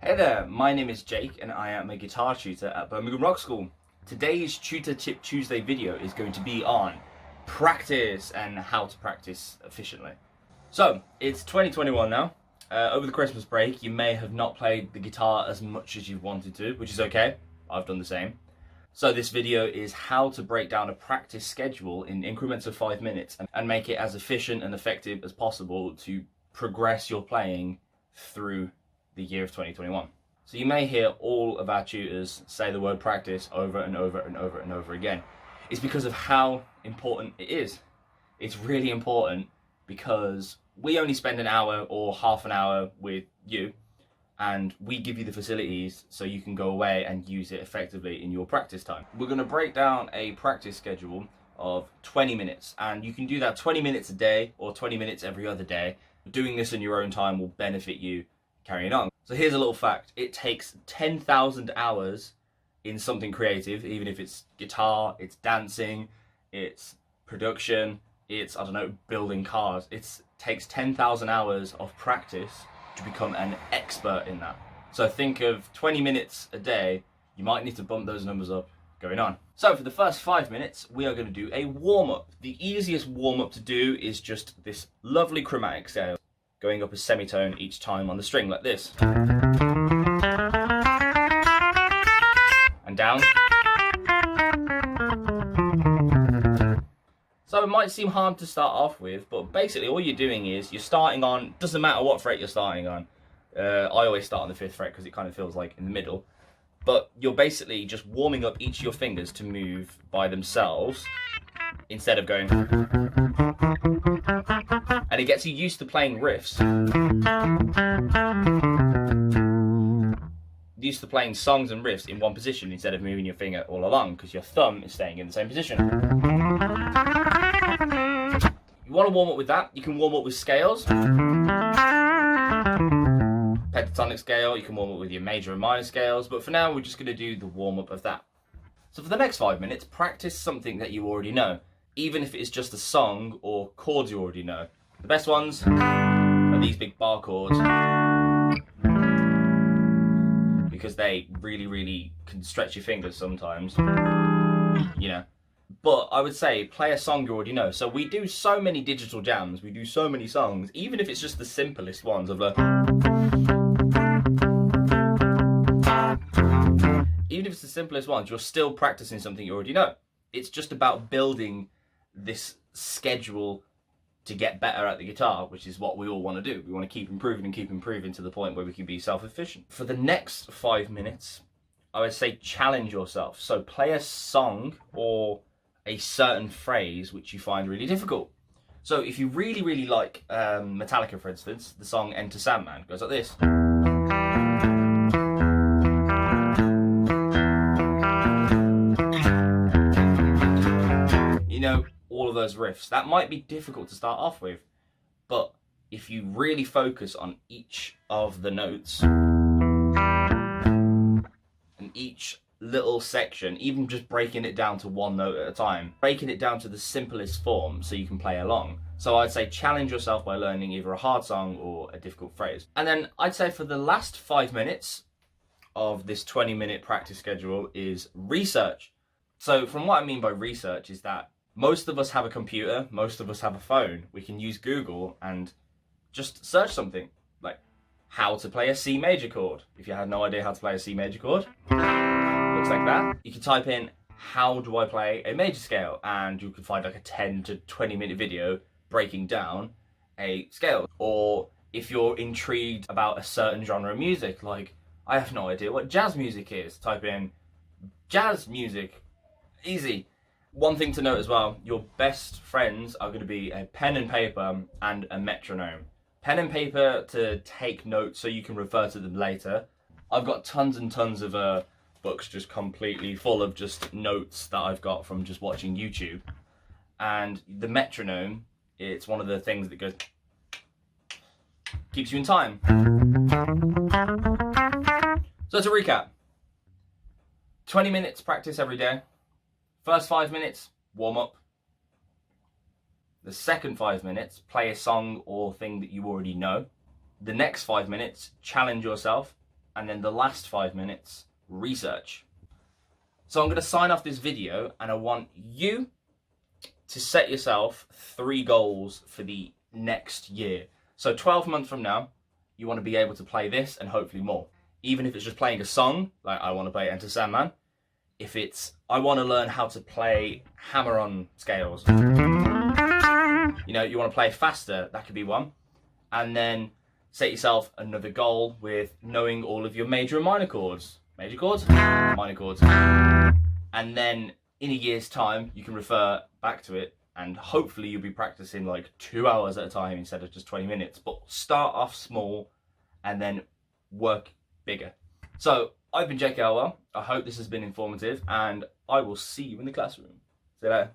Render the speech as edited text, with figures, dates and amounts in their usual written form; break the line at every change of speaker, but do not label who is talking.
Hey there, my name is Jake and I am a guitar tutor at Birmingham Rock School. Today's Tutor Tip Tuesday video is going to be on practice and how to practice efficiently. So, it's 2021 now. Over the Christmas break, you may have not played the guitar as much as you wanted to, which is okay. I've done the same. So this video is how to break down a practice schedule in increments of 5 minutes and make it as efficient and effective as possible to progress your playing through the year of 2021. So you may hear all of our tutors say the word practice over and over and over and over again. It's because of how important it is. It's really important because we only spend an hour or half an hour with you, and we give you the facilities so you can go away and use it effectively in your practice time. We're going to break down a practice schedule of 20 minutes, and you can do that 20 minutes a day or 20 minutes every other day. Doing this in your own time will benefit you carrying on. So here's a little fact. It takes 10,000 hours in something creative, even if it's guitar, it's dancing, it's production, it's, I don't know, building cars. It takes 10,000 hours of practice to become an expert in that. So think of 20 minutes a day. You might need to bump those numbers up going on. So for the first 5 minutes, we are going to do a warm-up. The easiest warm-up to do is just this lovely chromatic scale, going up a semitone each time on the string like this. And down. So it might seem hard to start off with, but basically all you're doing is you're starting on, doesn't matter what fret you're starting on. I always start on the 5th fret because it kind of feels like in the middle. But you're basically just warming up each of your fingers to move by themselves instead of going. And it gets you used to playing riffs. Used to playing songs and riffs in one position instead of moving your finger all along, because your thumb is staying in the same position. You want to warm up with that. You can warm up with scales. Pentatonic scale, you can warm up with your major and minor scales, but for now we're just going to do the warm up of that. So for the next 5 minutes, practice something that you already know, even if it is just a song or chords you already know. The best ones are these big bar chords, because they really can stretch your fingers sometimes, you know. But I would say play a song you already know. So we do so many digital jams, we do so many songs, even if it's just the simplest ones of even if it's the simplest ones, you're still practicing something you already know. It's just about building this schedule to get better at the guitar, which is what we all want to do. We want to keep improving to the point where we can be self-efficient. For the next 5 minutes, I would say challenge yourself. So play a song or a certain phrase which you find really difficult. So if you really like Metallica, for instance, the song Enter Sandman goes like this. You know, all of those riffs. That might be difficult to start off with, but if you really focus on each of the notes and each little section, even just breaking it down to one note at a time, breaking it down to the simplest form so you can play along. So I'd say challenge yourself by learning either a hard song or a difficult phrase. And then I'd say for the last 5 minutes of this 20-minute practice schedule is research. So from what I mean by research is that most of us have a computer, most of us have a phone. We can use Google and just search something, like how to play a C major chord. If you had no idea how to play a C major chord, looks like that. You can type in, how do I play a major scale? And you can find like a 10 to 20 minute video breaking down a scale. Or if you're intrigued about a certain genre of music, like I have no idea what jazz music is, type in jazz music, easy. One thing to note as well, your best friends are going to be a pen and paper and a metronome. Pen and paper to take notes so you can refer to them later. I've got tons and tons of books just completely full of just notes that I've got from just watching YouTube. And the metronome, it's one of the things that goes, keeps you in time. So to recap, 20 minutes practice every day. First 5 minutes, warm up. The second 5 minutes, play a song or thing that you already know. The next 5 minutes, challenge yourself. and then the last 5 minutes, research. So I'm going to sign off this video, and I want you to set yourself 3 goals for the next year. So 12 months from now, you want to be able to play this and hopefully more. Even if it's just playing a song, like I want to play Enter Sandman. If it's, I want to learn how to play hammer-on scales. You know, you want to play faster, that could be one. And then set yourself another goal with knowing all of your major and minor chords. Major chords, minor chords. And then in a year's time, you can refer back to it, and hopefully you'll be practicing like 2 hours at a time instead of just 20 minutes. But start off small and then work bigger. So I've been Jake Elwell. I hope this has been informative, and I will see you in the classroom. See you later.